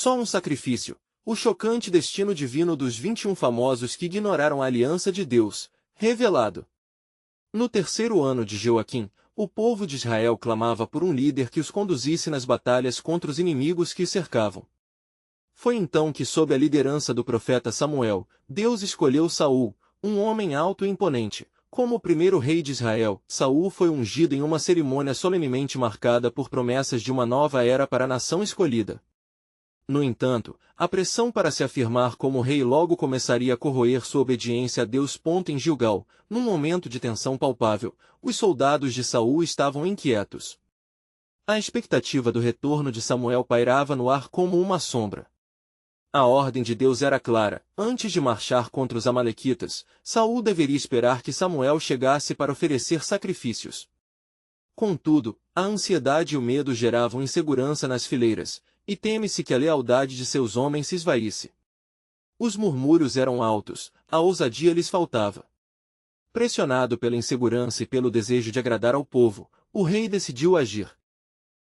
Só um sacrifício. O chocante destino divino dos 21 famosos que ignoraram a aliança de Deus, revelado. No terceiro ano de Joaquim, o povo de Israel clamava por um líder que os conduzisse nas batalhas contra os inimigos que os cercavam. Foi então que, sob a liderança do profeta Samuel, Deus escolheu Saul, um homem alto e imponente, como o primeiro rei de Israel. Saul foi ungido em uma cerimônia solenemente marcada por promessas de uma nova era para a nação escolhida. No entanto, a pressão para se afirmar como rei logo começaria a corroer sua obediência a Deus. Em Gilgal, num momento de tensão palpável, os soldados de Saul estavam inquietos. A expectativa do retorno de Samuel pairava no ar como uma sombra. A ordem de Deus era clara: antes de marchar contra os amalequitas, Saul deveria esperar que Samuel chegasse para oferecer sacrifícios. Contudo, a ansiedade e o medo geravam insegurança nas fileiras, e teme-se que a lealdade de seus homens se esvaísse. Os murmúrios eram altos, a ousadia lhes faltava. Pressionado pela insegurança e pelo desejo de agradar ao povo, o rei decidiu agir.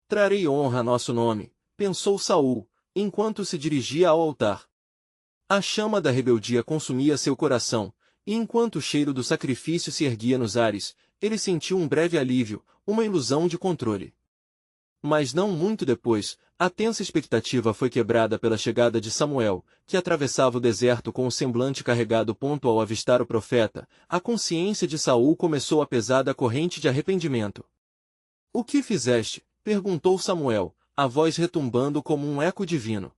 Trarei honra a nosso nome, pensou Saul, enquanto se dirigia ao altar. A chama da rebeldia consumia seu coração, e enquanto o cheiro do sacrifício se erguia nos ares, ele sentiu um breve alívio, uma ilusão de controle. Mas não muito depois, a tensa expectativa foi quebrada pela chegada de Samuel, que atravessava o deserto com o semblante carregado. Ao avistar o profeta, a consciência de Saul começou a pesar da corrente de arrependimento. "O que fizeste?", perguntou Samuel, a voz retumbando como um eco divino.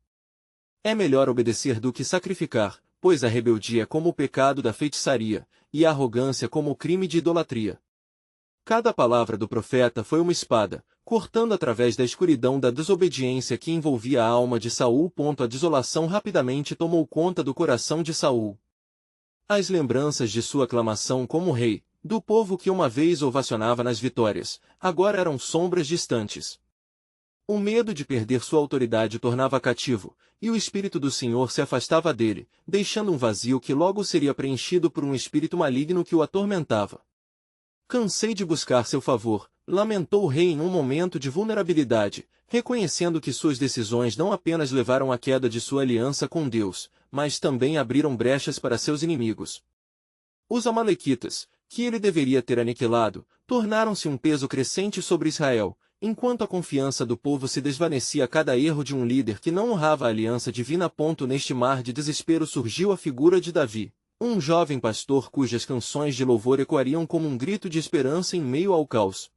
"É melhor obedecer do que sacrificar, pois a rebeldia é como o pecado da feitiçaria, e a arrogância como o crime de idolatria." Cada palavra do profeta foi uma espada, cortando através da escuridão da desobediência que envolvia a alma de Saul. A desolação rapidamente tomou conta do coração de Saul. As lembranças de sua aclamação como rei, do povo que uma vez ovacionava nas vitórias, agora eram sombras distantes. O medo de perder sua autoridade o tornava cativo, e o Espírito do Senhor se afastava dele, deixando um vazio que logo seria preenchido por um espírito maligno que o atormentava. "Cansei de buscar seu favor", lamentou o rei em um momento de vulnerabilidade, reconhecendo que suas decisões não apenas levaram à queda de sua aliança com Deus, mas também abriram brechas para seus inimigos. Os amalequitas, que ele deveria ter aniquilado, tornaram-se um peso crescente sobre Israel, enquanto a confiança do povo se desvanecia a cada erro de um líder que não honrava a aliança divina. Neste mar de desespero surgiu a figura de Davi, um jovem pastor cujas canções de louvor ecoariam como um grito de esperança em meio ao caos.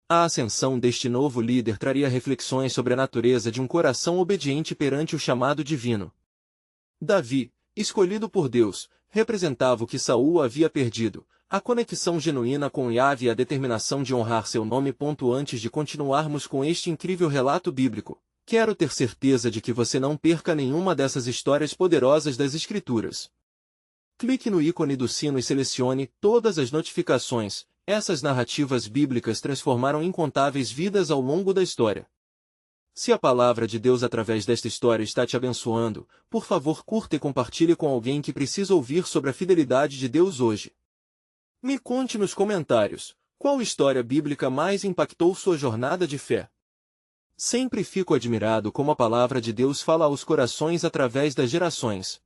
A ascensão deste novo líder traria reflexões sobre a natureza de um coração obediente perante o chamado divino. Davi, escolhido por Deus, representava o que Saul havia perdido: a conexão genuína com Yahvé e a determinação de honrar seu nome. Antes de continuarmos com este incrível relato bíblico, quero ter certeza de que você não perca nenhuma dessas histórias poderosas das Escrituras. Clique no ícone do sino e selecione todas as notificações. Essas narrativas bíblicas transformaram incontáveis vidas ao longo da história. Se a palavra de Deus através desta história está te abençoando, por favor curta e compartilhe com alguém que precisa ouvir sobre a fidelidade de Deus hoje. Me conte nos comentários, qual história bíblica mais impactou sua jornada de fé? Sempre fico admirado como a palavra de Deus fala aos corações através das gerações.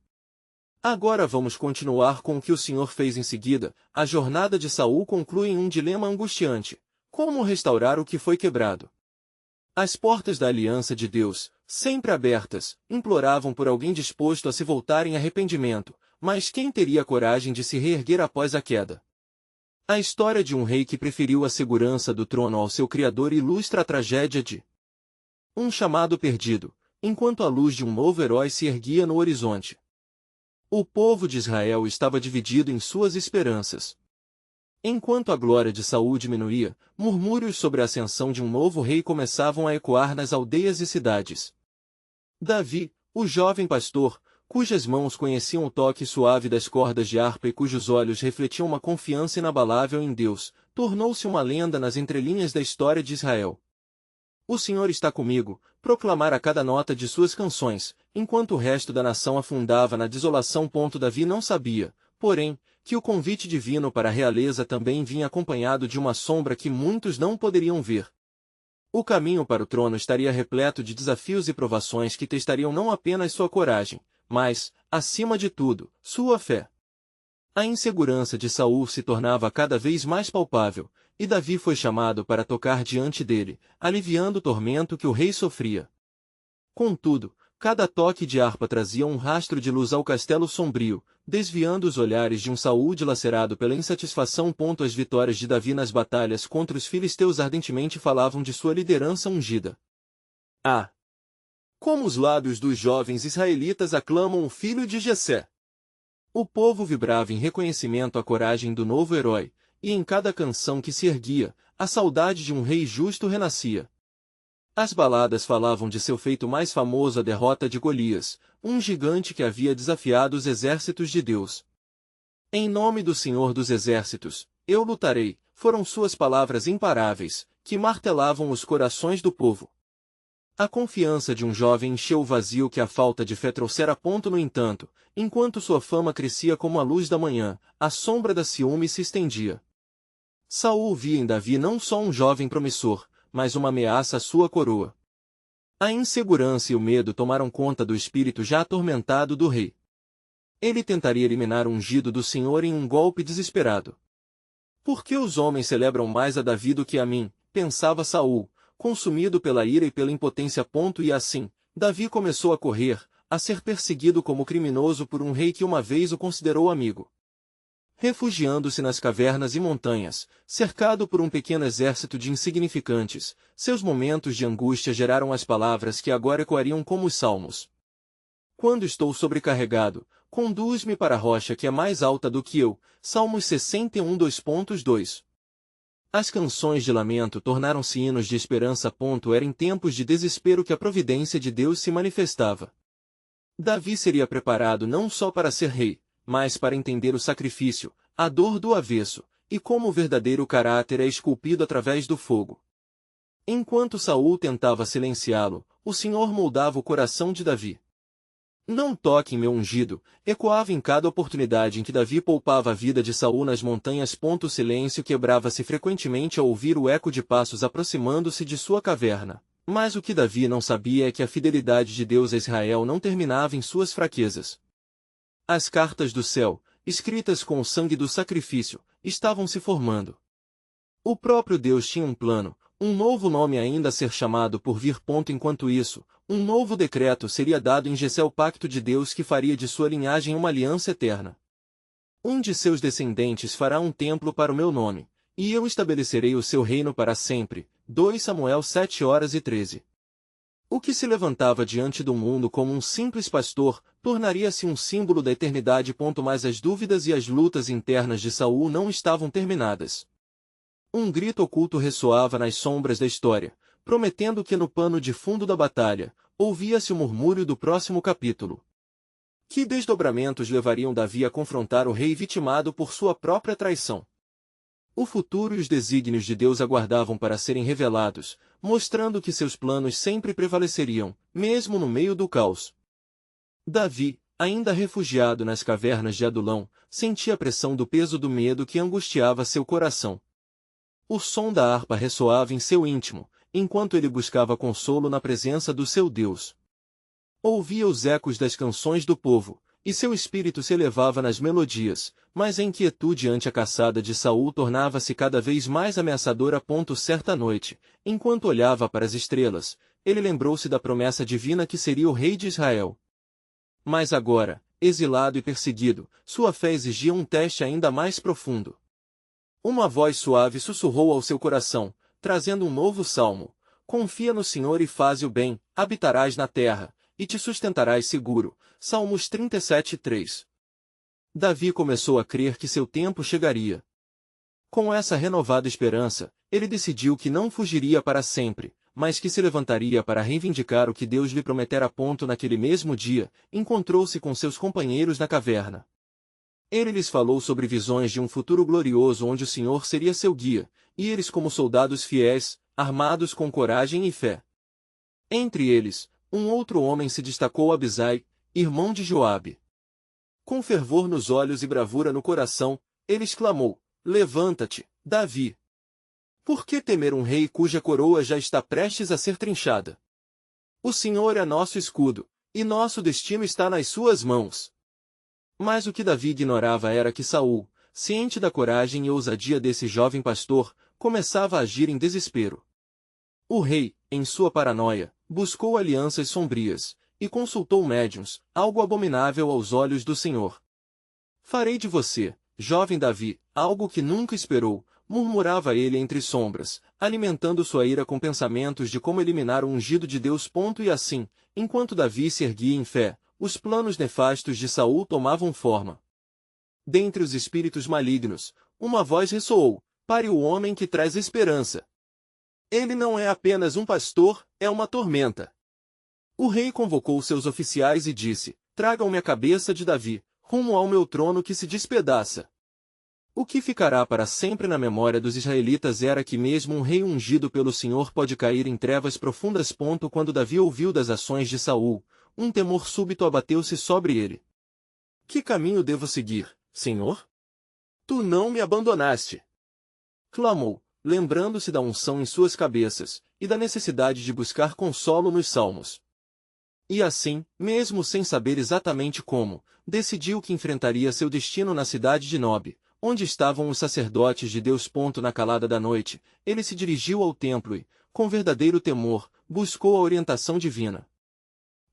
Agora vamos continuar com o que o Senhor fez em seguida. A jornada de Saul conclui em um dilema angustiante: como restaurar o que foi quebrado? As portas da aliança de Deus, sempre abertas, imploravam por alguém disposto a se voltar em arrependimento, mas quem teria coragem de se reerguer após a queda? A história de um rei que preferiu a segurança do trono ao seu Criador ilustra a tragédia de um chamado perdido, enquanto a luz de um novo herói se erguia no horizonte. O povo de Israel estava dividido em suas esperanças. Enquanto a glória de Saul diminuía, murmúrios sobre a ascensão de um novo rei começavam a ecoar nas aldeias e cidades. Davi, o jovem pastor, cujas mãos conheciam o toque suave das cordas de harpa e cujos olhos refletiam uma confiança inabalável em Deus, tornou-se uma lenda nas entrelinhas da história de Israel. "O Senhor está comigo", proclamara a cada nota de suas canções, enquanto o resto da nação afundava na desolação. Davi não sabia, porém, que o convite divino para a realeza também vinha acompanhado de uma sombra que muitos não poderiam ver. O caminho para o trono estaria repleto de desafios e provações que testariam não apenas sua coragem, mas, acima de tudo, sua fé. A insegurança de Saul se tornava cada vez mais palpável, e Davi foi chamado para tocar diante dele, aliviando o tormento que o rei sofria. Contudo, cada toque de harpa trazia um rastro de luz ao castelo sombrio, desviando os olhares de um Saul dilacerado pela insatisfação. As vitórias de Davi nas batalhas contra os filisteus ardentemente falavam de sua liderança ungida. Ah! Como os lábios dos jovens israelitas aclamam o filho de Jessé! O povo vibrava em reconhecimento à coragem do novo herói, e em cada canção que se erguia, a saudade de um rei justo renascia. As baladas falavam de seu feito mais famoso, a derrota de Golias, um gigante que havia desafiado os exércitos de Deus. Em nome do Senhor dos Exércitos, eu lutarei, foram suas palavras imparáveis, que martelavam os corações do povo. A confiança de um jovem encheu o vazio que a falta de fé trouxera. No entanto, enquanto sua fama crescia como a luz da manhã, a sombra da ciúme se estendia. Saul via em Davi não só um jovem promissor, mas uma ameaça à sua coroa. A insegurança e o medo tomaram conta do espírito já atormentado do rei. Ele tentaria eliminar o ungido do Senhor em um golpe desesperado. Por que os homens celebram mais a Davi do que a mim? Pensava Saul, consumido pela ira e pela impotência. E assim, Davi começou a correr, a ser perseguido como criminoso por um rei que uma vez o considerou amigo. Refugiando-se nas cavernas e montanhas, cercado por um pequeno exército de insignificantes, seus momentos de angústia geraram as palavras que agora ecoariam como os salmos. Quando estou sobrecarregado, conduz-me para a rocha que é mais alta do que eu. Salmos 61 2.2. As canções de lamento tornaram-se hinos de esperança. Era em tempos de desespero que a providência de Deus se manifestava. Davi seria preparado não só para ser rei, mas para entender o sacrifício, a dor do avesso, e como o verdadeiro caráter é esculpido através do fogo. Enquanto Saul tentava silenciá-lo, o Senhor moldava o coração de Davi. Não toque em meu ungido, ecoava em cada oportunidade em que Davi poupava a vida de Saul nas montanhas. O silêncio quebrava-se frequentemente ao ouvir o eco de passos aproximando-se de sua caverna. Mas o que Davi não sabia é que a fidelidade de Deus a Israel não terminava em suas fraquezas. As cartas do céu, escritas com o sangue do sacrifício, estavam se formando. O próprio Deus tinha um plano, um novo nome ainda a ser chamado por vir. Enquanto isso, um novo decreto seria dado em Jessé, o pacto de Deus que faria de sua linhagem uma aliança eterna. Um de seus descendentes fará um templo para o meu nome, e eu estabelecerei o seu reino para sempre. 2 Samuel 7:13. O que se levantava diante do mundo como um simples pastor, tornaria-se um símbolo da eternidade. Mas as dúvidas e as lutas internas de Saul não estavam terminadas. Um grito oculto ressoava nas sombras da história, prometendo que no pano de fundo da batalha, ouvia-se o murmúrio do próximo capítulo. Que desdobramentos levariam Davi a confrontar o rei vitimado por sua própria traição? O futuro e os desígnios de Deus aguardavam para serem revelados, mostrando que seus planos sempre prevaleceriam, mesmo no meio do caos. Davi, ainda refugiado nas cavernas de Adulão, sentia a pressão do peso do medo que angustiava seu coração. O som da harpa ressoava em seu íntimo, enquanto ele buscava consolo na presença do seu Deus. Ouvia os ecos das canções do povo, e seu espírito se elevava nas melodias, mas a inquietude ante a caçada de Saul tornava-se cada vez mais ameaçadora. Certa noite, enquanto olhava para as estrelas, ele lembrou-se da promessa divina que seria o rei de Israel. Mas agora, exilado e perseguido, sua fé exigia um teste ainda mais profundo. Uma voz suave sussurrou ao seu coração, trazendo um novo salmo: confia no Senhor e faze o bem, habitarás na terra, e te sustentarás seguro. Salmos 37:3. Davi começou a crer que seu tempo chegaria. Com essa renovada esperança, ele decidiu que não fugiria para sempre, mas que se levantaria para reivindicar o que Deus lhe prometera. Naquele mesmo dia, encontrou-se com seus companheiros na caverna. Ele lhes falou sobre visões de um futuro glorioso onde o Senhor seria seu guia, e eles como soldados fiéis, armados com coragem e fé. Entre eles, um outro homem se destacou, Abisai, irmão de Joabe. Com fervor nos olhos e bravura no coração, ele exclamou: levanta-te, Davi! Por que temer um rei cuja coroa já está prestes a ser trinchada? O Senhor é nosso escudo, e nosso destino está nas suas mãos. Mas o que Davi ignorava era que Saul, ciente da coragem e ousadia desse jovem pastor, começava a agir em desespero. O rei, em sua paranoia, buscou alianças sombrias, e consultou médiuns, algo abominável aos olhos do Senhor. Farei de você, jovem Davi, algo que nunca esperou, murmurava ele entre sombras, alimentando sua ira com pensamentos de como eliminar o ungido de Deus. E assim, enquanto Davi se erguia em fé, os planos nefastos de Saul tomavam forma. Dentre os espíritos malignos, uma voz ressoou: pare o homem que traz esperança. Ele não é apenas um pastor, é uma tormenta. O rei convocou seus oficiais e disse: tragam-me a cabeça de Davi, rumo ao meu trono que se despedaça. O que ficará para sempre na memória dos israelitas era que mesmo um rei ungido pelo Senhor pode cair em trevas profundas. Quando Davi ouviu das ações de Saul, um temor súbito abateu-se sobre ele. Que caminho devo seguir, Senhor? Tu não me abandonaste. Clamou, lembrando-se da unção em suas cabeças, e da necessidade de buscar consolo nos salmos. E assim, mesmo sem saber exatamente como, decidiu que enfrentaria seu destino na cidade de Nob, onde estavam os sacerdotes de Deus. Na calada da noite, ele se dirigiu ao templo e, com verdadeiro temor, buscou a orientação divina.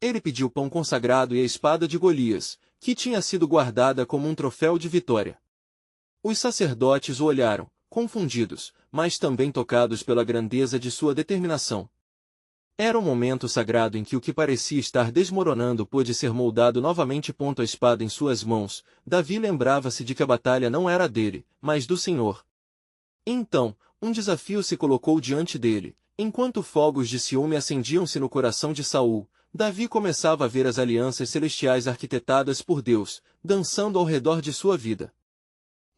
Ele pediu pão consagrado e a espada de Golias, que tinha sido guardada como um troféu de vitória. Os sacerdotes o olharam, confundidos, mas também tocados pela grandeza de sua determinação. Era um momento sagrado em que o que parecia estar desmoronando pôde ser moldado novamente. A espada em suas mãos, Davi lembrava-se de que a batalha não era dele, mas do Senhor. Então, um desafio se colocou diante dele. Enquanto fogos de ciúme acendiam-se no coração de Saul, Davi começava a ver as alianças celestiais arquitetadas por Deus, dançando ao redor de sua vida.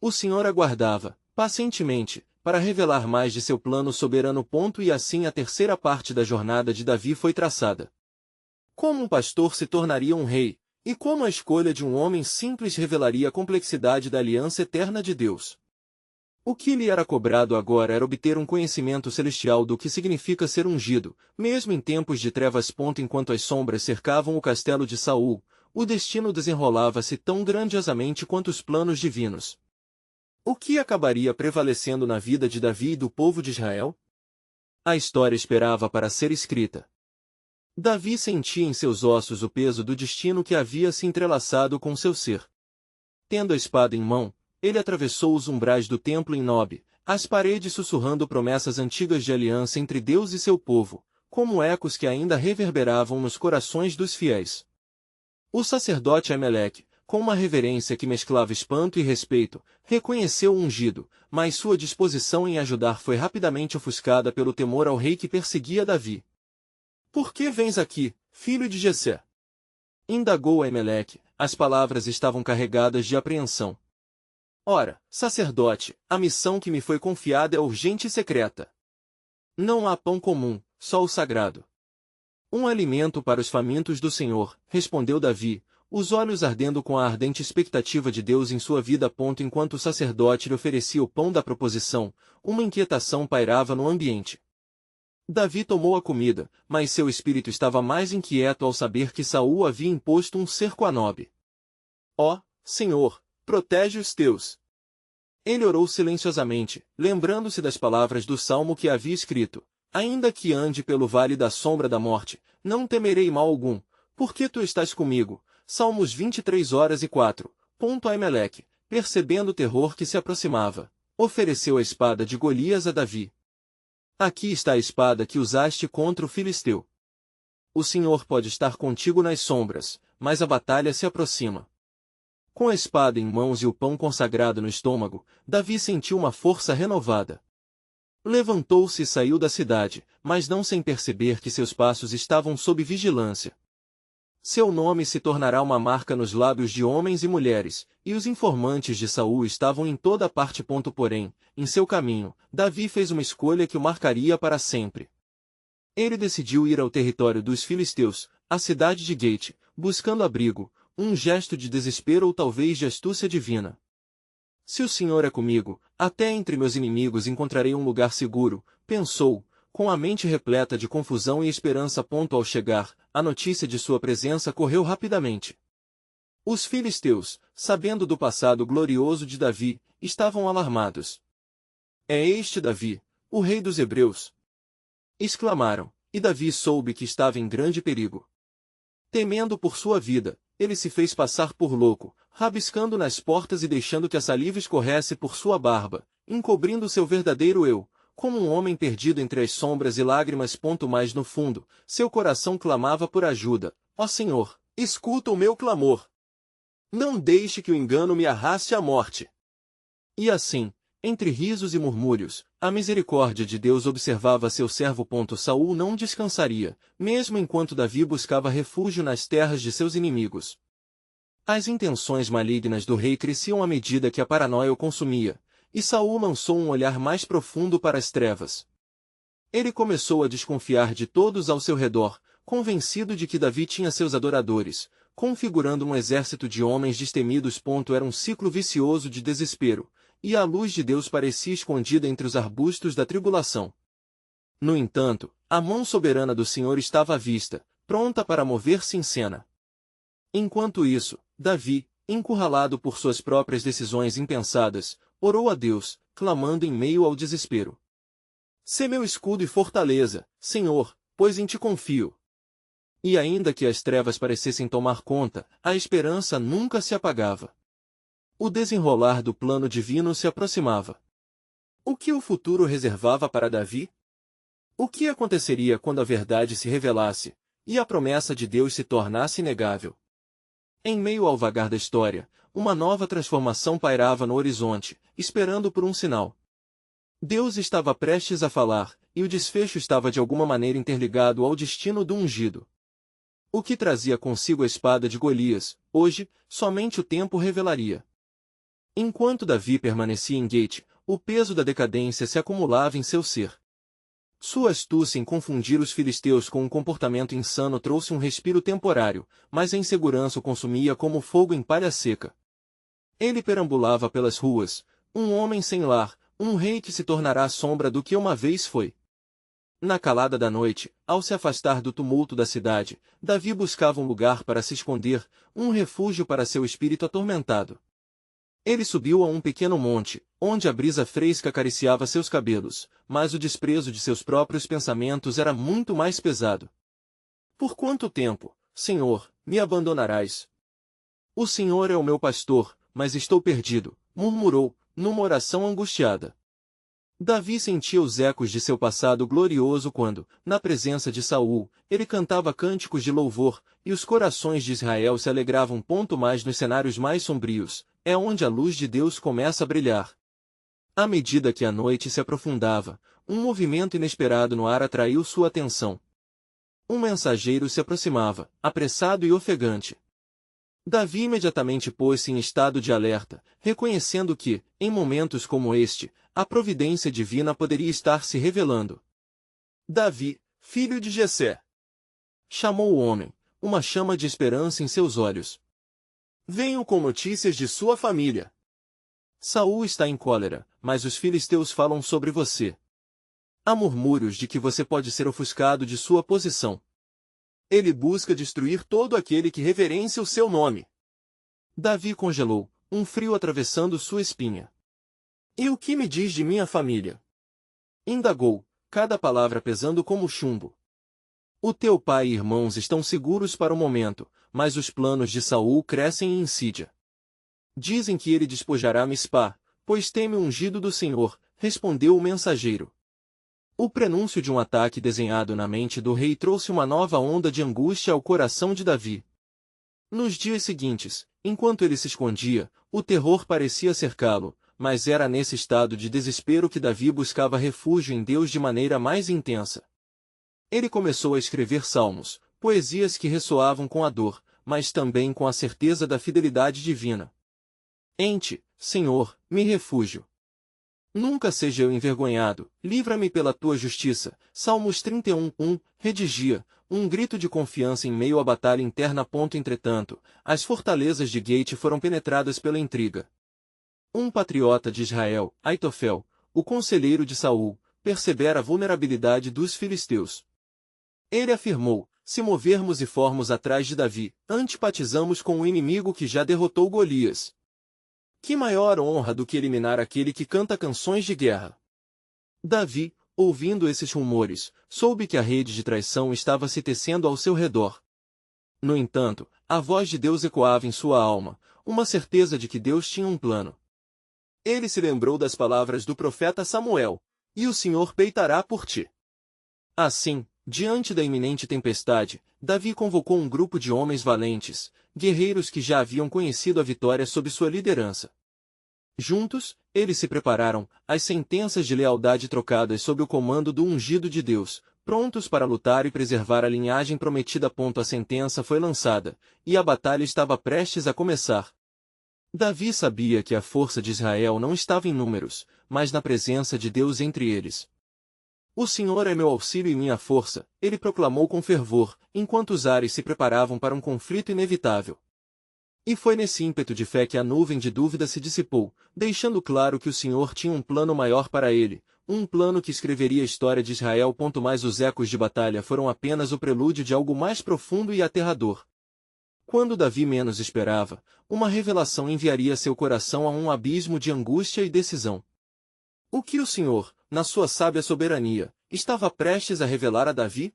O Senhor aguardava, pacientemente, para revelar mais de seu plano soberano. E assim a terceira parte da jornada de Davi foi traçada. Como um pastor se tornaria um rei, e como a escolha de um homem simples revelaria a complexidade da aliança eterna de Deus. O que lhe era cobrado agora era obter um conhecimento celestial do que significa ser ungido, mesmo em tempos de trevas. Enquanto as sombras cercavam o castelo de Saul, o destino desenrolava-se tão grandiosamente quanto os planos divinos. O que acabaria prevalecendo na vida de Davi e do povo de Israel? A história esperava para ser escrita. Davi sentia em seus ossos o peso do destino que havia se entrelaçado com seu ser. Tendo a espada em mão, ele atravessou os umbrais do templo em Nob, as paredes sussurrando promessas antigas de aliança entre Deus e seu povo, como ecos que ainda reverberavam nos corações dos fiéis. O sacerdote Ameleque, com uma reverência que mesclava espanto e respeito, reconheceu o ungido, mas sua disposição em ajudar foi rapidamente ofuscada pelo temor ao rei que perseguia Davi. Por que vens aqui, filho de Jessé? Indagou Ameleque, as palavras estavam carregadas de apreensão. Ora, sacerdote, a missão que me foi confiada é urgente e secreta. Não há pão comum, só o sagrado. Um alimento para os famintos do Senhor, respondeu Davi, os olhos ardendo com a ardente expectativa de Deus em sua vida. Enquanto o sacerdote lhe oferecia o pão da proposição, uma inquietação pairava no ambiente. Davi tomou a comida, mas seu espírito estava mais inquieto ao saber que Saul havia imposto um cerco a Nob. Ó, Senhor, protege os teus. Ele orou silenciosamente, lembrando-se das palavras do salmo que havia escrito: ainda que ande pelo vale da sombra da morte, não temerei mal algum, porque tu estás comigo. Salmos 23:4. Ameleque, percebendo o terror que se aproximava, ofereceu a espada de Golias a Davi. Aqui está a espada que usaste contra o filisteu. O Senhor pode estar contigo nas sombras, mas a batalha se aproxima. Com a espada em mãos e o pão consagrado no estômago, Davi sentiu uma força renovada. Levantou-se e saiu da cidade, mas não sem perceber que seus passos estavam sob vigilância. Seu nome se tornará uma marca nos lábios de homens e mulheres, e os informantes de Saul estavam em toda parte. Porém, em seu caminho, Davi fez uma escolha que o marcaria para sempre. Ele decidiu ir ao território dos filisteus, à cidade de Gate, buscando abrigo, um gesto de desespero ou talvez de astúcia divina. Se o Senhor é comigo, até entre meus inimigos encontrarei um lugar seguro, pensou, com a mente repleta de confusão e esperança. Ao chegar, a notícia de sua presença correu rapidamente. Os filisteus, sabendo do passado glorioso de Davi, estavam alarmados. É este Davi, o rei dos hebreus! Exclamaram, e Davi soube que estava em grande perigo. Temendo por sua vida, ele se fez passar por louco, rabiscando nas portas e deixando que a saliva escorresse por sua barba, encobrindo seu verdadeiro eu, como um homem perdido entre as sombras e lágrimas. Mais no fundo, seu coração clamava por ajuda. Ó Senhor, escuta o meu clamor! Não deixe que o engano me arraste à morte. E assim, entre risos e murmúrios, a misericórdia de Deus observava seu servo. Saul não descansaria, mesmo enquanto Davi buscava refúgio nas terras de seus inimigos. As intenções malignas do rei cresciam à medida que a paranoia o consumia, e Saul lançou um olhar mais profundo para as trevas. Ele começou a desconfiar de todos ao seu redor, convencido de que Davi tinha seus adoradores, configurando um exército de homens destemidos. Era um ciclo vicioso de desespero, e a luz de Deus parecia escondida entre os arbustos da tribulação. No entanto, a mão soberana do Senhor estava à vista, pronta para mover-se em cena. Enquanto isso, Davi, encurralado por suas próprias decisões impensadas, orou a Deus, clamando em meio ao desespero. Sê meu escudo e fortaleza, Senhor, pois em ti confio. E ainda que as trevas parecessem tomar conta, a esperança nunca se apagava. O desenrolar do plano divino se aproximava. O que o futuro reservava para Davi? O que aconteceria quando a verdade se revelasse, e a promessa de Deus se tornasse inegável? Em meio ao vagar da história, uma nova transformação pairava no horizonte, esperando por um sinal. Deus estava prestes a falar, e o desfecho estava de alguma maneira interligado ao destino do ungido. O que trazia consigo a espada de Golias, hoje, somente o tempo revelaria. Enquanto Davi permanecia em Gate, o peso da decadência se acumulava em seu ser. Sua astúcia em confundir os filisteus com um comportamento insano trouxe um respiro temporário, mas a insegurança o consumia como fogo em palha seca. Ele perambulava pelas ruas, um homem sem lar, um rei que se tornará a sombra do que uma vez foi. Na calada da noite, ao se afastar do tumulto da cidade, Davi buscava um lugar para se esconder, um refúgio para seu espírito atormentado. Ele subiu a um pequeno monte, onde a brisa fresca acariciava seus cabelos, mas o desprezo de seus próprios pensamentos era muito mais pesado. Por quanto tempo, Senhor, me abandonarás? O Senhor é o meu pastor, mas estou perdido, murmurou, numa oração angustiada. Davi sentia os ecos de seu passado glorioso quando, na presença de Saul, ele cantava cânticos de louvor, e os corações de Israel se alegravam. Mais nos cenários mais sombrios, é onde a luz de Deus começa a brilhar. À medida que a noite se aprofundava, um movimento inesperado no ar atraiu sua atenção. Um mensageiro se aproximava, apressado e ofegante. Davi imediatamente pôs-se em estado de alerta, reconhecendo que, em momentos como este, a providência divina poderia estar se revelando. Davi, filho de Jessé, chamou o homem, uma chama de esperança em seus olhos. Venho com notícias de sua família. Saul está em cólera, mas os filisteus falam sobre você. Há murmúrios de que você pode ser ofuscado de sua posição. Ele busca destruir todo aquele que reverencia o seu nome. Davi congelou, um frio atravessando sua espinha. E o que me diz de minha família? Indagou, cada palavra pesando como chumbo. O teu pai e irmãos estão seguros para o momento, mas os planos de Saul crescem em insídia. Dizem que ele despojará Mispá, pois teme o ungido do Senhor, respondeu o mensageiro. O prenúncio de um ataque desenhado na mente do rei trouxe uma nova onda de angústia ao coração de Davi. Nos dias seguintes, enquanto ele se escondia, o terror parecia cercá-lo, mas era nesse estado de desespero que Davi buscava refúgio em Deus de maneira mais intensa. Ele começou a escrever salmos, poesias que ressoavam com a dor, mas também com a certeza da fidelidade divina. Em ti, Senhor, me refúgio. Nunca seja eu envergonhado, livra-me pela tua justiça. Salmos 31:1, redigia, um grito de confiança em meio à batalha interna. Entretanto, as fortalezas de Gate foram penetradas pela intriga. Um patriota de Israel, Aitofel, o conselheiro de Saul, percebera a vulnerabilidade dos filisteus. Ele afirmou: se movermos e formos atrás de Davi, antipatizamos com o inimigo que já derrotou Golias. Que maior honra do que eliminar aquele que canta canções de guerra? Davi, ouvindo esses rumores, soube que a rede de traição estava se tecendo ao seu redor. No entanto, a voz de Deus ecoava em sua alma, uma certeza de que Deus tinha um plano. Ele se lembrou das palavras do profeta Samuel: e o Senhor peitará por ti. Assim, diante da iminente tempestade, Davi convocou um grupo de homens valentes, guerreiros que já haviam conhecido a vitória sob sua liderança. Juntos, eles se prepararam, as sentenças de lealdade trocadas sob o comando do ungido de Deus, prontos para lutar e preservar a linhagem prometida. A sentença foi lançada, e a batalha estava prestes a começar. Davi sabia que a força de Israel não estava em números, mas na presença de Deus entre eles. O Senhor é meu auxílio e minha força, ele proclamou com fervor, enquanto os ares se preparavam para um conflito inevitável. E foi nesse ímpeto de fé que a nuvem de dúvida se dissipou, deixando claro que o Senhor tinha um plano maior para ele, um plano que escreveria a história de Israel. Mas os ecos de batalha foram apenas o prelúdio de algo mais profundo e aterrador. Quando Davi menos esperava, uma revelação enviaria seu coração a um abismo de angústia e decisão. O que o Senhor, na sua sábia soberania, estava prestes a revelar a Davi?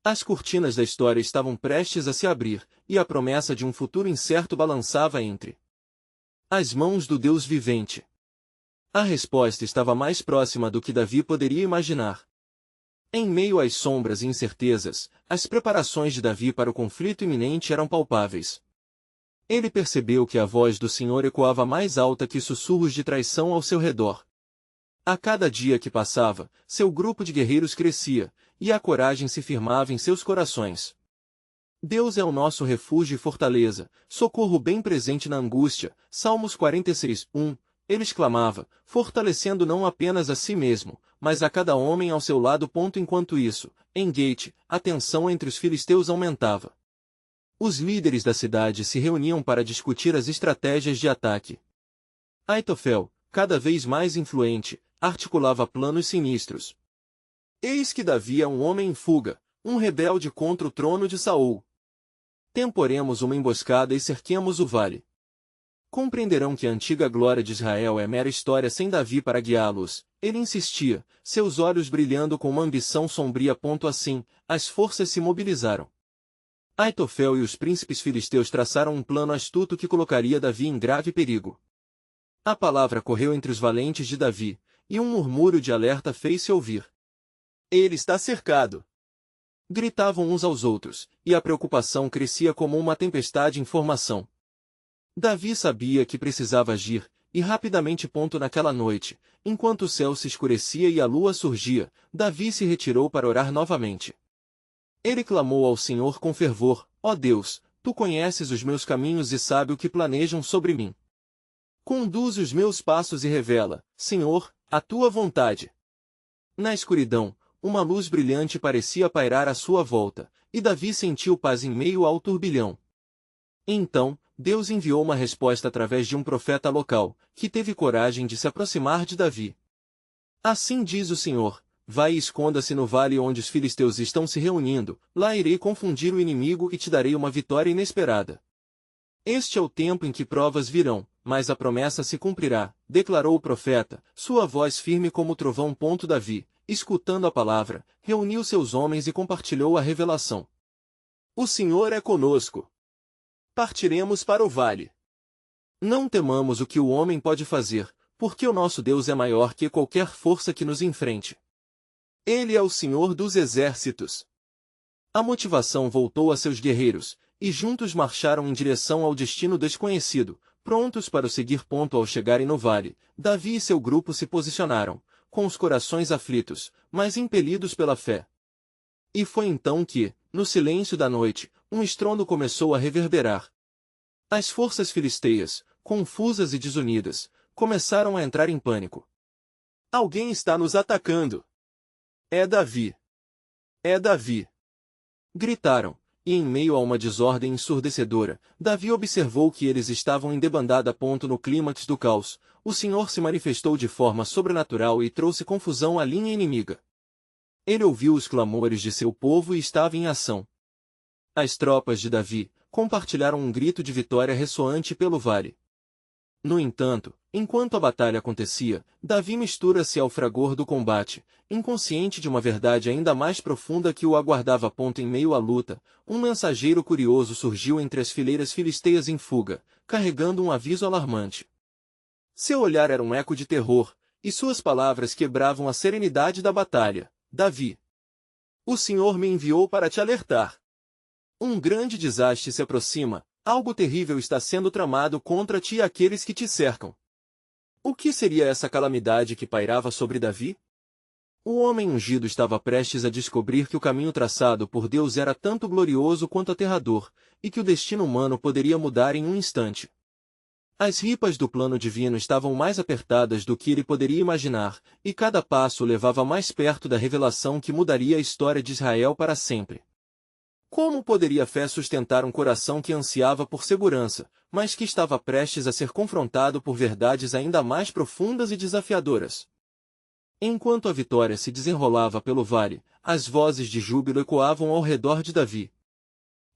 As cortinas da história estavam prestes a se abrir, e a promessa de um futuro incerto balançava entre as mãos do Deus vivente. A resposta estava mais próxima do que Davi poderia imaginar. Em meio às sombras e incertezas, as preparações de Davi para o conflito iminente eram palpáveis. Ele percebeu que a voz do Senhor ecoava mais alta que sussurros de traição ao seu redor. A cada dia que passava, seu grupo de guerreiros crescia, e a coragem se firmava em seus corações. Deus é o nosso refúgio e fortaleza, socorro bem presente na angústia. Salmos 46, 1. Ele exclamava, fortalecendo não apenas a si mesmo, mas a cada homem ao seu lado. Enquanto isso, em Gate, a tensão entre os filisteus aumentava. Os líderes da cidade se reuniam para discutir as estratégias de ataque. Aitofel, cada vez mais influente, articulava planos sinistros. Eis que Davi é um homem em fuga, um rebelde contra o trono de Saul. Temporemos uma emboscada e cerquemos o vale. Compreenderão que a antiga glória de Israel é mera história sem Davi para guiá-los. Ele insistia, seus olhos brilhando com uma ambição sombria. Assim, as forças se mobilizaram. Aitofel e os príncipes filisteus traçaram um plano astuto que colocaria Davi em grave perigo. A palavra correu entre os valentes de Davi, e um murmúrio de alerta fez-se ouvir. Ele está cercado! Gritavam uns aos outros, e a preocupação crescia como uma tempestade em formação. Davi sabia que precisava agir, e rapidamente. Naquela noite, enquanto o céu se escurecia e a lua surgia, Davi se retirou para orar novamente. Ele clamou ao Senhor com fervor: ó Deus, tu conheces os meus caminhos e sabes o que planejam sobre mim. Conduz os meus passos e revela, Senhor, a tua vontade. Na escuridão, uma luz brilhante parecia pairar à sua volta, e Davi sentiu paz em meio ao turbilhão. Então, Deus enviou uma resposta através de um profeta local, que teve coragem de se aproximar de Davi. Assim diz o Senhor: vai e esconda-se no vale onde os filisteus estão se reunindo, lá irei confundir o inimigo e te darei uma vitória inesperada. Este é o tempo em que provas virão, mas a promessa se cumprirá, declarou o profeta, sua voz firme como o trovão. Davi, escutando a palavra, reuniu seus homens e compartilhou a revelação. O Senhor é conosco. Partiremos para o vale. Não temamos o que o homem pode fazer, porque o nosso Deus é maior que qualquer força que nos enfrente. Ele é o Senhor dos exércitos. A motivação voltou a seus guerreiros, e juntos marcharam em direção ao destino desconhecido, prontos para o seguir. Ao chegarem no vale, Davi e seu grupo se posicionaram, com os corações aflitos, mas impelidos pela fé. E foi então que, no silêncio da noite, um estrondo começou a reverberar. As forças filisteias, confusas e desunidas, começaram a entrar em pânico. Alguém está nos atacando! É Davi! É Davi! Gritaram, e em meio a uma desordem ensurdecedora, Davi observou que eles estavam em debandada. No clímax do caos, o Senhor se manifestou de forma sobrenatural e trouxe confusão à linha inimiga. Ele ouviu os clamores de seu povo e estava em ação. As tropas de Davi compartilharam um grito de vitória ressoante pelo vale. No entanto, enquanto a batalha acontecia, Davi mistura-se ao fragor do combate, inconsciente de uma verdade ainda mais profunda que o aguardava. Em meio à luta, um mensageiro curioso surgiu entre as fileiras filisteias em fuga, carregando um aviso alarmante. Seu olhar era um eco de terror, e suas palavras quebravam a serenidade da batalha. Davi, o Senhor me enviou para te alertar. Um grande desastre se aproxima, algo terrível está sendo tramado contra ti e aqueles que te cercam. O que seria essa calamidade que pairava sobre Davi? O homem ungido estava prestes a descobrir que o caminho traçado por Deus era tanto glorioso quanto aterrador, e que o destino humano poderia mudar em um instante. As ripas do plano divino estavam mais apertadas do que ele poderia imaginar, e cada passo o levava mais perto da revelação que mudaria a história de Israel para sempre. Como poderia a fé sustentar um coração que ansiava por segurança, mas que estava prestes a ser confrontado por verdades ainda mais profundas e desafiadoras? Enquanto a vitória se desenrolava pelo vale, as vozes de júbilo ecoavam ao redor de Davi.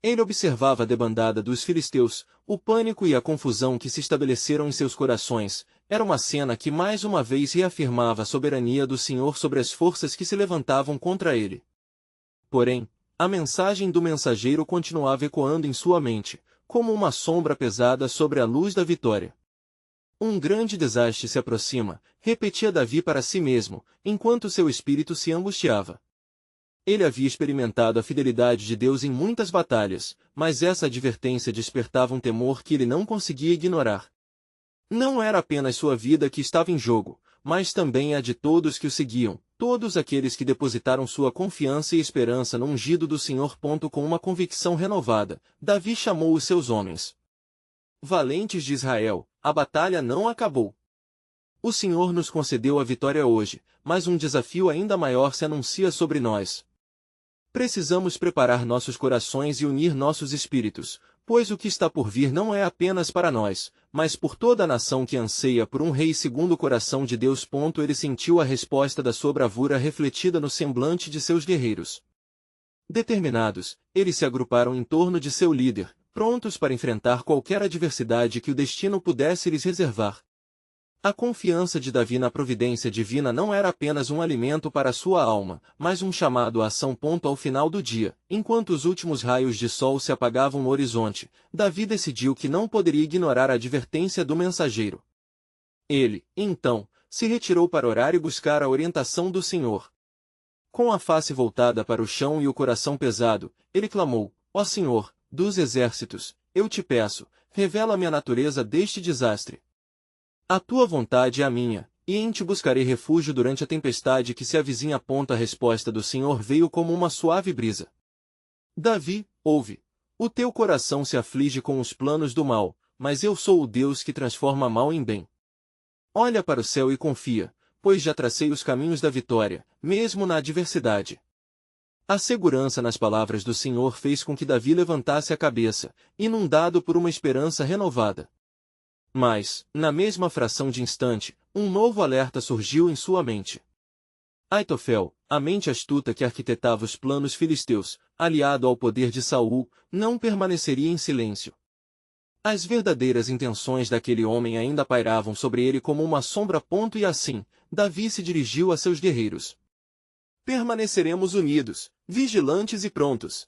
Ele observava a debandada dos filisteus, o pânico e a confusão que se estabeleceram em seus corações. Era uma cena que mais uma vez reafirmava a soberania do Senhor sobre as forças que se levantavam contra ele. Porém, a mensagem do mensageiro continuava ecoando em sua mente, como uma sombra pesada sobre a luz da vitória. Um grande desastre se aproxima, repetia Davi para si mesmo, enquanto seu espírito se angustiava. Ele havia experimentado a fidelidade de Deus em muitas batalhas, mas essa advertência despertava um temor que ele não conseguia ignorar. Não era apenas sua vida que estava em jogo, mas também a de todos que o seguiam, todos aqueles que depositaram sua confiança e esperança no ungido do Senhor. Com uma convicção renovada, Davi chamou os seus homens. Valentes de Israel, a batalha não acabou. O Senhor nos concedeu a vitória hoje, mas um desafio ainda maior se anuncia sobre nós. Precisamos preparar nossos corações e unir nossos espíritos, pois o que está por vir não é apenas para nós, mas por toda a nação que anseia por um rei segundo o coração de Deus. Ele sentiu a resposta da sua bravura refletida no semblante de seus guerreiros. Determinados, eles se agruparam em torno de seu líder, prontos para enfrentar qualquer adversidade que o destino pudesse lhes reservar. A confiança de Davi na providência divina não era apenas um alimento para sua alma, mas um chamado à ação. Ao final do dia, enquanto os últimos raios de sol se apagavam no horizonte, Davi decidiu que não poderia ignorar a advertência do mensageiro. Ele, então, se retirou para orar e buscar a orientação do Senhor. Com a face voltada para o chão e o coração pesado, ele clamou: Ó Senhor, dos exércitos, eu te peço, revela-me a natureza deste desastre. A tua vontade é a minha, e em ti buscarei refúgio durante a tempestade que se avizinha. A resposta do Senhor veio como uma suave brisa. Davi, ouve. O teu coração se aflige com os planos do mal, mas eu sou o Deus que transforma mal em bem. Olha para o céu e confia, pois já tracei os caminhos da vitória, mesmo na adversidade. A segurança nas palavras do Senhor fez com que Davi levantasse a cabeça, inundado por uma esperança renovada. Mas, na mesma fração de instante, um novo alerta surgiu em sua mente. Aitofel, a mente astuta que arquitetava os planos filisteus, aliado ao poder de Saul, não permaneceria em silêncio. As verdadeiras intenções daquele homem ainda pairavam sobre ele como uma sombra. E assim, Davi se dirigiu a seus guerreiros. Permaneceremos unidos, vigilantes e prontos.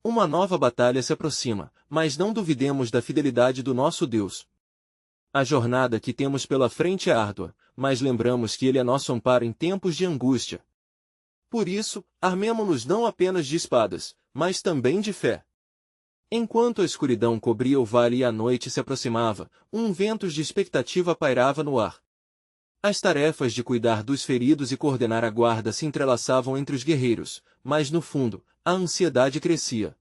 Uma nova batalha se aproxima, mas não duvidemos da fidelidade do nosso Deus. A jornada que temos pela frente é árdua, mas lembramos que Ele é nosso amparo em tempos de angústia. Por isso, armemo-nos não apenas de espadas, mas também de fé. Enquanto a escuridão cobria o vale e a noite se aproximava, um vento de expectativa pairava no ar. As tarefas de cuidar dos feridos e coordenar a guarda se entrelaçavam entre os guerreiros, mas no fundo, a ansiedade crescia.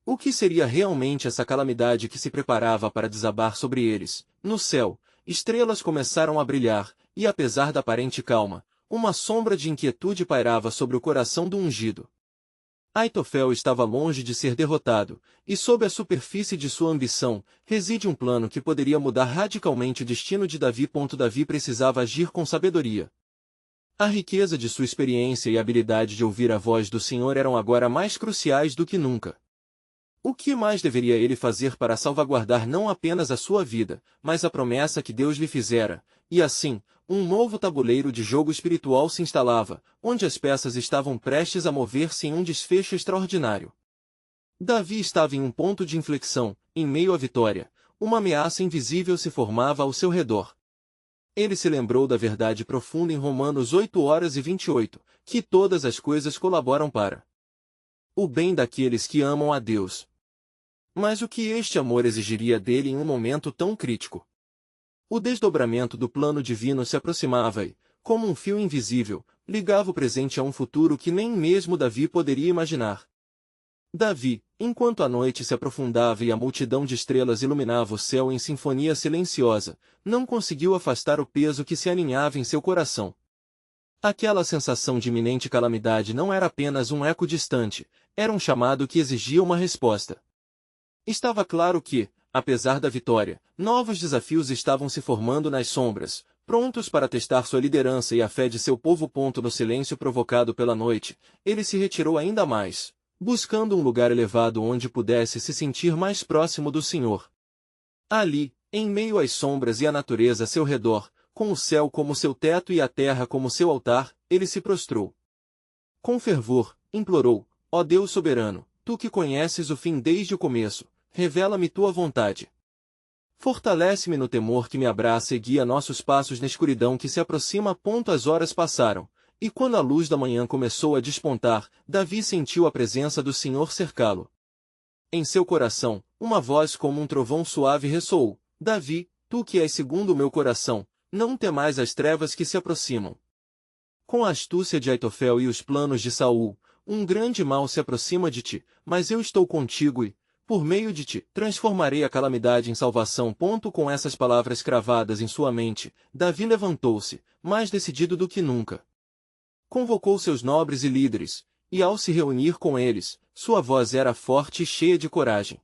O que seria realmente essa calamidade que se preparava para desabar sobre eles? No céu, estrelas começaram a brilhar, e apesar da aparente calma, uma sombra de inquietude pairava sobre o coração do ungido. Aitofel estava longe de ser derrotado, e sob a superfície de sua ambição, reside um plano que poderia mudar radicalmente o destino de Davi. Davi precisava agir com sabedoria. A riqueza de sua experiência e a habilidade de ouvir a voz do Senhor eram agora mais cruciais do que nunca. O que mais deveria ele fazer para salvaguardar não apenas a sua vida, mas a promessa que Deus lhe fizera, e assim, um novo tabuleiro de jogo espiritual se instalava, onde as peças estavam prestes a mover-se em um desfecho extraordinário. Davi estava em um ponto de inflexão, em meio à vitória. Uma ameaça invisível se formava ao seu redor. Ele se lembrou da verdade profunda em Romanos 8:28, que todas as coisas colaboram para o bem daqueles que amam a Deus. Mas o que este amor exigiria dele em um momento tão crítico? O desdobramento do plano divino se aproximava e, como um fio invisível, ligava o presente a um futuro que nem mesmo Davi poderia imaginar. Davi, enquanto a noite se aprofundava e a multidão de estrelas iluminava o céu em sinfonia silenciosa, não conseguiu afastar o peso que se aninhava em seu coração. Aquela sensação de iminente calamidade não era apenas um eco distante, era um chamado que exigia uma resposta. Estava claro que, apesar da vitória, novos desafios estavam se formando nas sombras, prontos para testar sua liderança e a fé de seu povo. No silêncio provocado pela noite, ele se retirou ainda mais, buscando um lugar elevado onde pudesse se sentir mais próximo do Senhor. Ali, em meio às sombras e à natureza a seu redor, com o céu como seu teto e a terra como seu altar, ele se prostrou. Com fervor, implorou: ó Deus soberano, tu que conheces o fim desde o começo, revela-me tua vontade. Fortalece-me no temor que me abraça e guia nossos passos na escuridão que se aproxima. As horas passaram, e quando a luz da manhã começou a despontar, Davi sentiu a presença do Senhor cercá-lo. Em seu coração, uma voz como um trovão suave ressoou: Davi, tu que és segundo o meu coração, não temais as trevas que se aproximam. Com a astúcia de Aitofel e os planos de Saul, um grande mal se aproxima de ti, mas eu estou contigo e, por meio de ti, transformarei a calamidade em salvação. Com essas palavras cravadas em sua mente, Davi levantou-se, mais decidido do que nunca. Convocou seus nobres e líderes, e ao se reunir com eles, sua voz era forte e cheia de coragem.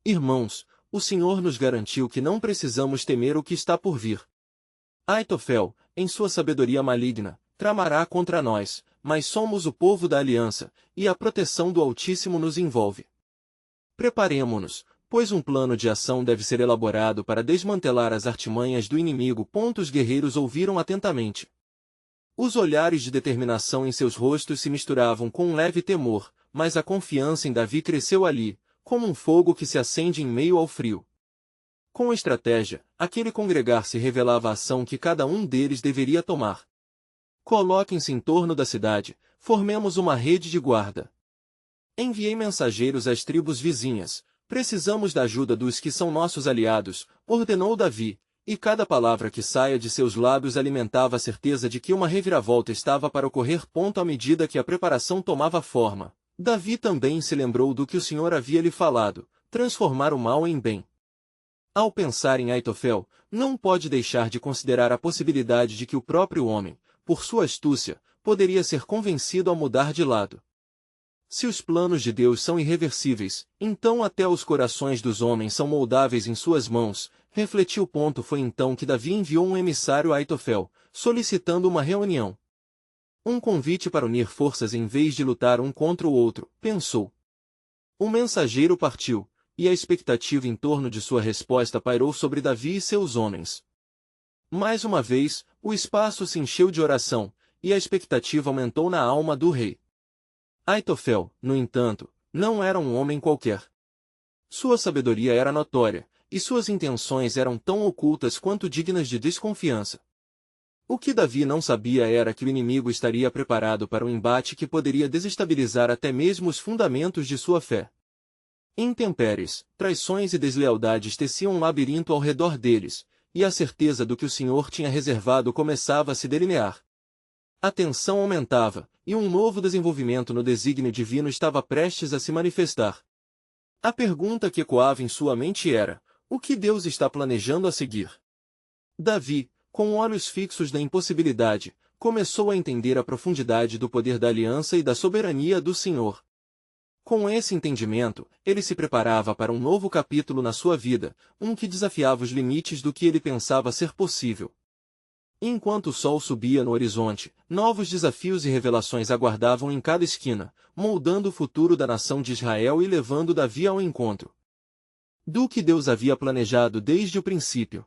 Irmãos, o Senhor nos garantiu que não precisamos temer o que está por vir. Aitofel, em sua sabedoria maligna, tramará contra nós, mas somos o povo da aliança, e a proteção do Altíssimo nos envolve. Preparemo-nos, pois um plano de ação deve ser elaborado para desmantelar as artimanhas do inimigo. Os guerreiros ouviram atentamente. Os olhares de determinação em seus rostos se misturavam com um leve temor, mas a confiança em Davi cresceu ali, como um fogo que se acende em meio ao frio. Com estratégia, aquele congregar-se revelava a ação que cada um deles deveria tomar. Coloquem-se em torno da cidade, formemos uma rede de guarda. Enviei mensageiros às tribos vizinhas, precisamos da ajuda dos que são nossos aliados, ordenou Davi, e cada palavra que saia de seus lábios alimentava a certeza de que uma reviravolta estava para ocorrer. À medida que a preparação tomava forma, Davi também se lembrou do que o Senhor havia lhe falado: transformar o mal em bem. Ao pensar em Aitofel, não pode deixar de considerar a possibilidade de que o próprio homem, por sua astúcia, poderia ser convencido a mudar de lado. Se os planos de Deus são irreversíveis, então até os corações dos homens são moldáveis em suas mãos, refletiu. Foi então que Davi enviou um emissário a Aitofel, solicitando uma reunião. Um convite para unir forças em vez de lutar um contra o outro, pensou. O mensageiro partiu, e a expectativa em torno de sua resposta pairou sobre Davi e seus homens. Mais uma vez, o espaço se encheu de oração, e a expectativa aumentou na alma do rei. Aitofel, no entanto, não era um homem qualquer. Sua sabedoria era notória, e suas intenções eram tão ocultas quanto dignas de desconfiança. O que Davi não sabia era que o inimigo estaria preparado para um embate que poderia desestabilizar até mesmo os fundamentos de sua fé. Intempéries, traições e deslealdades teciam um labirinto ao redor deles, e a certeza do que o Senhor tinha reservado começava a se delinear. A tensão aumentava, e um novo desenvolvimento no desígnio divino estava prestes a se manifestar. A pergunta que ecoava em sua mente era: o que Deus está planejando a seguir? Davi, com olhos fixos na impossibilidade, começou a entender a profundidade do poder da aliança e da soberania do Senhor. Com esse entendimento, ele se preparava para um novo capítulo na sua vida, um que desafiava os limites do que ele pensava ser possível. Enquanto o sol subia no horizonte, novos desafios e revelações aguardavam em cada esquina, moldando o futuro da nação de Israel e levando Davi ao encontro do que Deus havia planejado desde o princípio.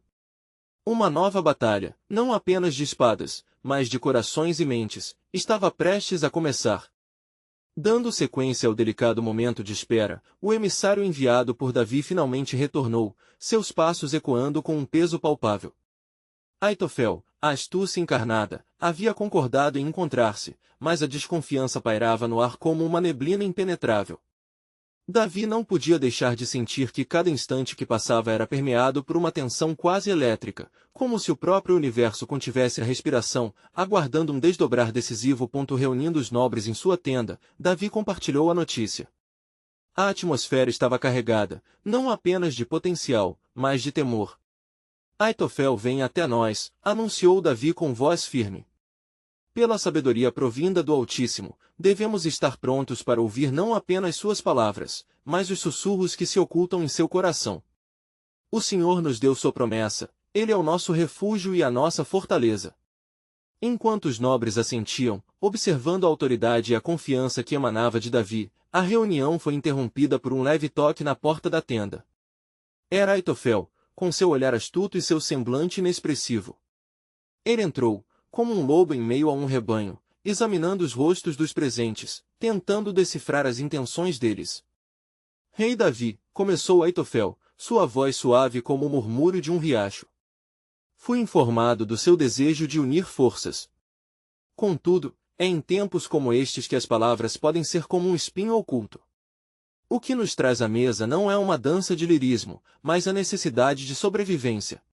Uma nova batalha, não apenas de espadas, mas de corações e mentes, estava prestes a começar. Dando sequência ao delicado momento de espera, o emissário enviado por Davi finalmente retornou, seus passos ecoando com um peso palpável. Aitofel, a astúcia encarnada, havia concordado em encontrar-se, mas a desconfiança pairava no ar como uma neblina impenetrável. Davi não podia deixar de sentir que cada instante que passava era permeado por uma tensão quase elétrica, como se o próprio universo contivesse a respiração, aguardando um desdobrar decisivo. Reunindo os nobres em sua tenda, Davi compartilhou a notícia. A atmosfera estava carregada, não apenas de potencial, mas de temor. Aitofel vem até nós, anunciou Davi com voz firme. Pela sabedoria provinda do Altíssimo, devemos estar prontos para ouvir não apenas suas palavras, mas os sussurros que se ocultam em seu coração. O Senhor nos deu sua promessa, Ele é o nosso refúgio e a nossa fortaleza. Enquanto os nobres assentiam, observando a autoridade e a confiança que emanava de Davi, a reunião foi interrompida por um leve toque na porta da tenda. Era Aitofel, com seu olhar astuto e seu semblante inexpressivo. Ele entrou, como um lobo em meio a um rebanho, examinando os rostos dos presentes, tentando decifrar as intenções deles. Rei Davi, começou Aitofel, sua voz suave como o murmúrio de um riacho. Fui informado do seu desejo de unir forças. Contudo, é em tempos como estes que as palavras podem ser como um espinho oculto. O que nos traz à mesa não é uma dança de lirismo, mas a necessidade de sobrevivência.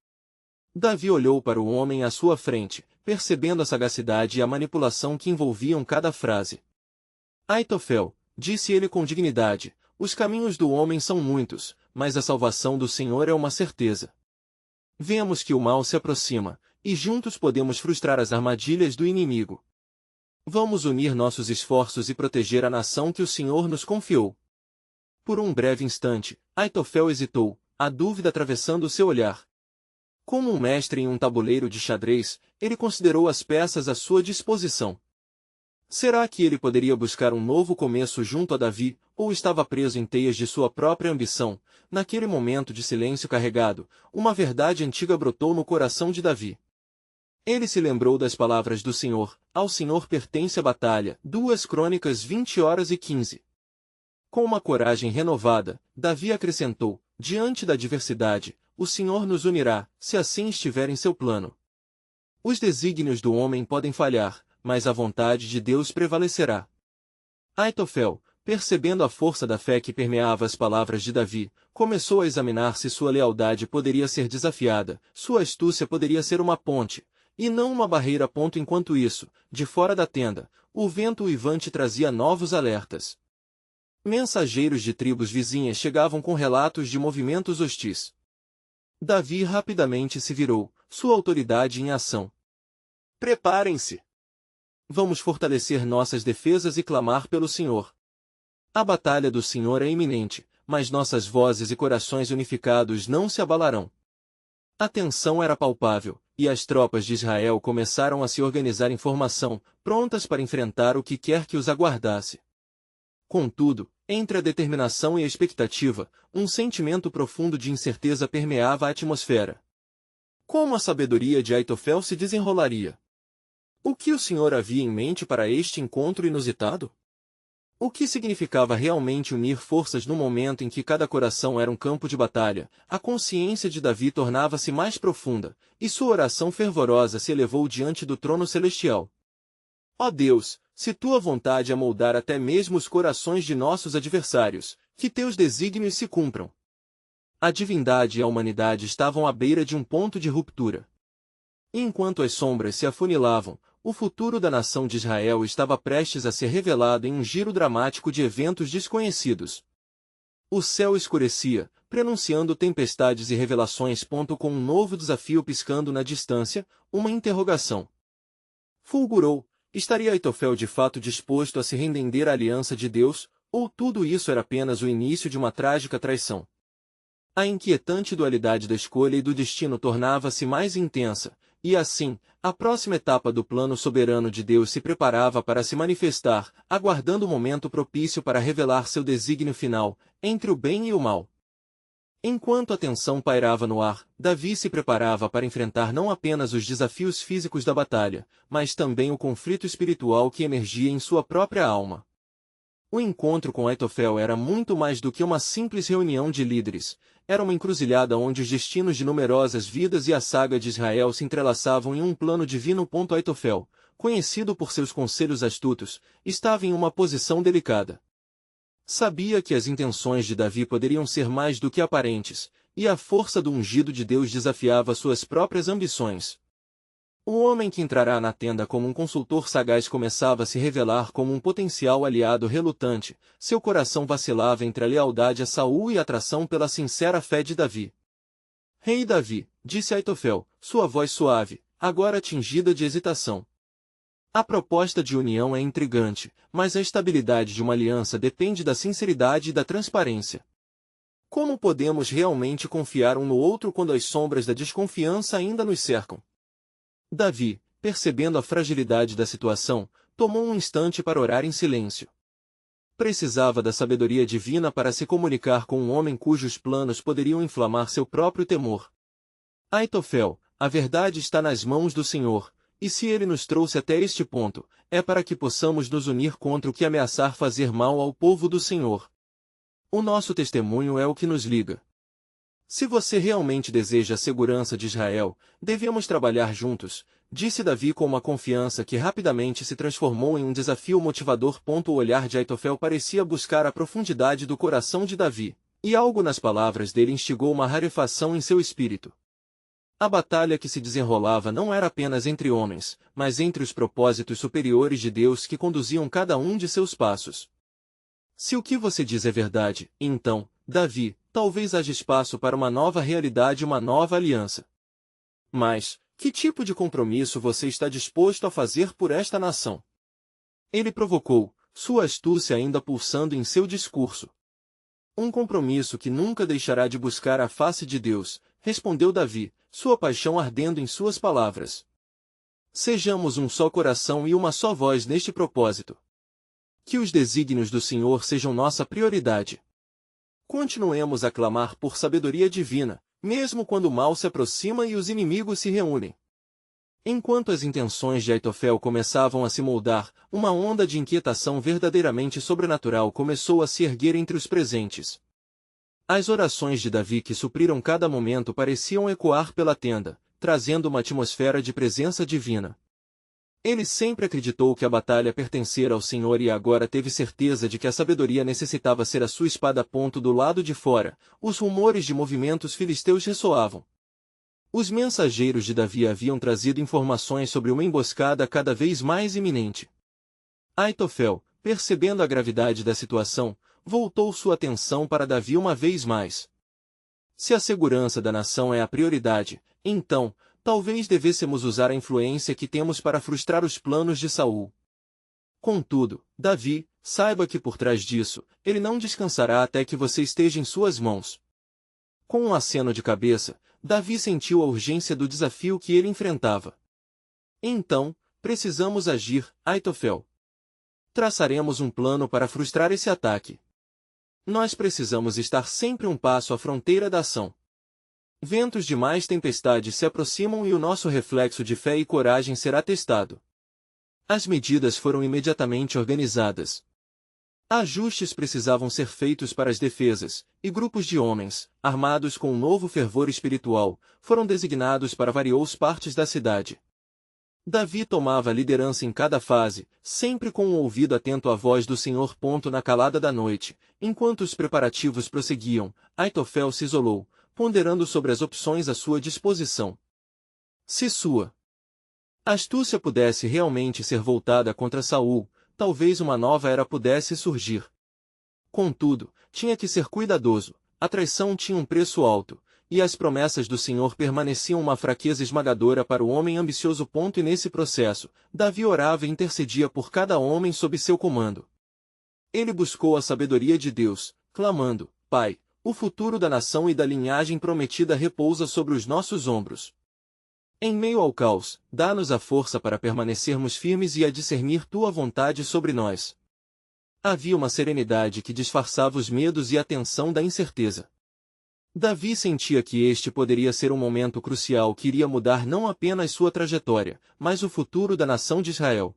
Davi olhou para o homem à sua frente, percebendo a sagacidade e a manipulação que envolviam cada frase. Aitofel, disse ele com dignidade, os caminhos do homem são muitos, mas a salvação do Senhor é uma certeza. Vemos que o mal se aproxima, e juntos podemos frustrar as armadilhas do inimigo. Vamos unir nossos esforços e proteger a nação que o Senhor nos confiou. Por um breve instante, Aitofel hesitou, a dúvida atravessando seu olhar. Como um mestre em um tabuleiro de xadrez, ele considerou as peças à sua disposição. Será que ele poderia buscar um novo começo junto a Davi, ou estava preso em teias de sua própria ambição? Naquele momento de silêncio carregado, uma verdade antiga brotou no coração de Davi. Ele se lembrou das palavras do Senhor, ao Senhor pertence a batalha, 2 Crônicas 20:15. Com uma coragem renovada, Davi acrescentou, diante da adversidade, o Senhor nos unirá, se assim estiver em seu plano. Os desígnios do homem podem falhar, mas a vontade de Deus prevalecerá. Aitofel, percebendo a força da fé que permeava as palavras de Davi, começou a examinar se sua lealdade poderia ser desafiada, sua astúcia poderia ser uma ponte, e não uma barreira. Enquanto isso, de fora da tenda, o vento uivante trazia novos alertas. Mensageiros de tribos vizinhas chegavam com relatos de movimentos hostis. Davi rapidamente se virou, sua autoridade em ação. Preparem-se! Vamos fortalecer nossas defesas e clamar pelo Senhor. A batalha do Senhor é iminente, mas nossas vozes e corações unificados não se abalarão. A tensão era palpável, e as tropas de Israel começaram a se organizar em formação, prontas para enfrentar o que quer que os aguardasse. Contudo, entre a determinação e a expectativa, um sentimento profundo de incerteza permeava a atmosfera. Como a sabedoria de Aitofel se desenrolaria? O que o Senhor havia em mente para este encontro inusitado? O que significava realmente unir forças no momento em que cada coração era um campo de batalha? A consciência de Davi tornava-se mais profunda, e sua oração fervorosa se elevou diante do trono celestial. Ó Deus, se tua vontade é moldar até mesmo os corações de nossos adversários, que teus desígnios se cumpram. A divindade e a humanidade estavam à beira de um ponto de ruptura. E enquanto as sombras se afunilavam, o futuro da nação de Israel estava prestes a ser revelado em um giro dramático de eventos desconhecidos. O céu escurecia, prenunciando tempestades e revelações. Com um novo desafio piscando na distância, uma interrogação. Fulgurou, estaria Aitofel de fato disposto a se render à aliança de Deus, Ou tudo isso era apenas o início de uma trágica traição? A inquietante dualidade da escolha e do destino tornava-se mais intensa, e assim, a próxima etapa do plano soberano de Deus se preparava para se manifestar, aguardando o momento propício para revelar seu desígnio final, entre o bem e o mal. Enquanto a tensão pairava no ar, Davi se preparava para enfrentar não apenas os desafios físicos da batalha, mas também o conflito espiritual que emergia em sua própria alma. O encontro com Aitofel era muito mais do que uma simples reunião de líderes, era uma encruzilhada onde os destinos de numerosas vidas e a saga de Israel se entrelaçavam em um plano divino. Aitofel, conhecido por seus conselhos astutos, estava em uma posição delicada. Sabia que as intenções de Davi poderiam ser mais do que aparentes, e a força do ungido de Deus desafiava suas próprias ambições. O homem que entrará na tenda como um consultor sagaz começava a se revelar como um potencial aliado relutante, seu coração vacilava entre a lealdade a Saul e a atração pela sincera fé de Davi. Rei Davi, disse Aitofel, sua voz suave, agora tingida de hesitação. A proposta de união é intrigante, mas a estabilidade de uma aliança depende da sinceridade e da transparência. Como podemos realmente confiar um no outro quando as sombras da desconfiança ainda nos cercam? Davi, percebendo a fragilidade da situação, tomou um instante para orar em silêncio. Precisava da sabedoria divina para se comunicar com um homem cujos planos poderiam inflamar seu próprio temor. Aitofel, a verdade está nas mãos do Senhor, e se ele nos trouxe até este ponto, é para que possamos nos unir contra o que ameaçar fazer mal ao povo do Senhor. O nosso testemunho é o que nos liga. Se você realmente deseja a segurança de Israel, devemos trabalhar juntos, disse Davi com uma confiança que rapidamente se transformou em um desafio motivador. O olhar de Aitofel parecia buscar a profundidade do coração de Davi, e algo nas palavras dele instigou uma rarefação em seu espírito. A batalha que se desenrolava não era apenas entre homens, mas entre os propósitos superiores de Deus que conduziam cada um de seus passos. Se o que você diz é verdade, então, Davi, talvez haja espaço para uma nova realidade e uma nova aliança. Mas, que tipo de compromisso você está disposto a fazer por esta nação? Ele provocou, sua astúcia ainda pulsando em seu discurso. Um compromisso que nunca deixará de buscar a face de Deus, respondeu Davi, sua paixão ardendo em suas palavras. Sejamos um só coração e uma só voz neste propósito. Que os desígnios do Senhor sejam nossa prioridade. Continuemos a clamar por sabedoria divina, mesmo quando o mal se aproxima e os inimigos se reúnem. Enquanto as intenções de Aitofel começavam a se moldar, uma onda de inquietação verdadeiramente sobrenatural começou a se erguer entre os presentes. As orações de Davi que supriram cada momento pareciam ecoar pela tenda, trazendo uma atmosfera de presença divina. Ele sempre acreditou que a batalha pertencera ao Senhor e agora teve certeza de que a sabedoria necessitava ser a sua espada. Do lado de fora, os rumores de movimentos filisteus ressoavam. Os mensageiros de Davi haviam trazido informações sobre uma emboscada cada vez mais iminente. Aitofel, percebendo a gravidade da situação, voltou sua atenção para Davi uma vez mais. Se a segurança da nação é a prioridade, então, talvez devêssemos usar a influência que temos para frustrar os planos de Saul. Contudo, Davi, saiba que por trás disso, ele não descansará até que você esteja em suas mãos. Com um aceno de cabeça, Davi sentiu a urgência do desafio que ele enfrentava. Então, precisamos agir, Aitofel. Traçaremos um plano para frustrar esse ataque. Nós precisamos estar sempre um passo à fronteira da ação. Ventos de mais tempestade se aproximam e o nosso reflexo de fé e coragem será testado. As medidas foram imediatamente organizadas. Ajustes precisavam ser feitos para as defesas, e grupos de homens, armados com um novo fervor espiritual, foram designados para various partes da cidade. Davi tomava a liderança em cada fase, sempre com um ouvido atento à voz do Senhor. Na calada da noite, enquanto os preparativos prosseguiam, Aitofel se isolou, ponderando sobre as opções à sua disposição. Se sua astúcia pudesse realmente ser voltada contra Saul, talvez uma nova era pudesse surgir. Contudo, tinha que ser cuidadoso, a traição tinha um preço alto, e as promessas do Senhor permaneciam uma fraqueza esmagadora para o homem ambicioso. E nesse processo, Davi orava e intercedia por cada homem sob seu comando. Ele buscou a sabedoria de Deus, clamando: Pai, o futuro da nação e da linhagem prometida repousa sobre os nossos ombros. Em meio ao caos, dá-nos a força para permanecermos firmes e a discernir Tua vontade sobre nós. Havia uma serenidade que disfarçava os medos e a tensão da incerteza. Davi sentia que este poderia ser um momento crucial que iria mudar não apenas sua trajetória, mas o futuro da nação de Israel.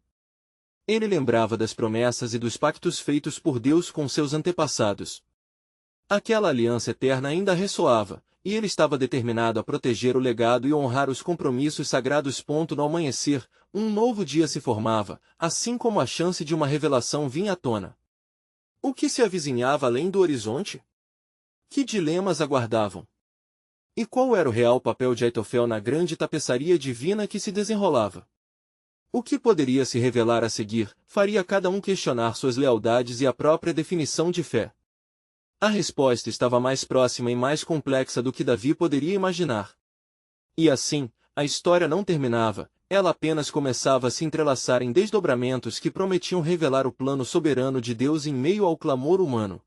Ele lembrava das promessas e dos pactos feitos por Deus com seus antepassados. Aquela aliança eterna ainda ressoava, e ele estava determinado a proteger o legado e honrar os compromissos sagrados. No amanhecer, um novo dia se formava, assim como a chance de uma revelação vinha à tona. O que se avizinhava além do horizonte? Que dilemas aguardavam? E qual era o real papel de Aitofel na grande tapeçaria divina que se desenrolava? O que poderia se revelar a seguir, faria cada um questionar suas lealdades e a própria definição de fé. A resposta estava mais próxima e mais complexa do que Davi poderia imaginar. E assim, a história não terminava, ela apenas começava a se entrelaçar em desdobramentos que prometiam revelar o plano soberano de Deus em meio ao clamor humano.